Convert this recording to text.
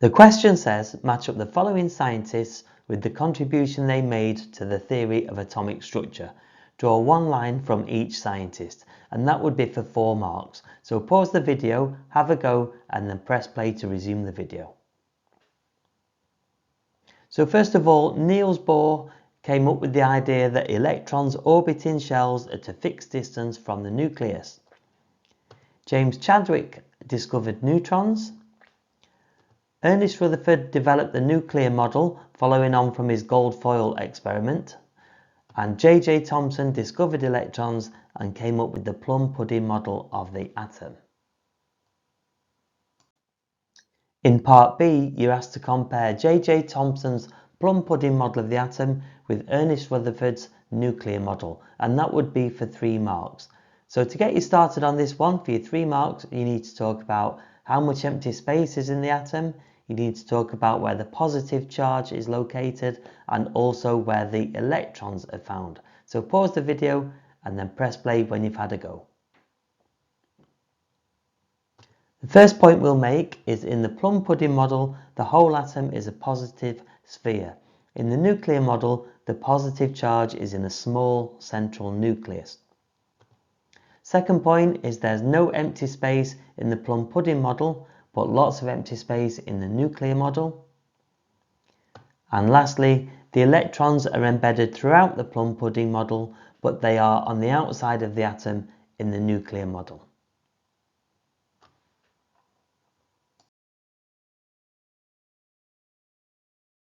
The question says, match up the following scientists with the contribution they made to the theory of atomic structure. Draw one line from each scientist, and that would be for 4 marks. So pause the video, have a go, and then press play to resume the video. So first of all, Niels Bohr came up with the idea that electrons orbit in shells at a fixed distance from the nucleus. James Chadwick discovered neutrons. Ernest Rutherford developed the nuclear model following on from his gold foil experiment. And JJ Thomson discovered electrons and came up with the plum pudding model of the atom. In part B, you're asked to compare JJ Thomson's plum pudding model of the atom with Ernest Rutherford's nuclear model, and that would be for 3 marks. So to get you started on this one, for your 3 marks, you need to talk about how much empty space is in the atom, you need to talk about where the positive charge is located, and also where the electrons are found. So pause the video and then press play when you've had a go. The first point we'll make is in the plum pudding model, the whole atom is a positive sphere. In the nuclear model, the positive charge is in a small central nucleus. Second point is there's no empty space in the plum pudding model, but lots of empty space in the nuclear model. And lastly, the electrons are embedded throughout the plum pudding model, but they are on the outside of the atom in the nuclear model.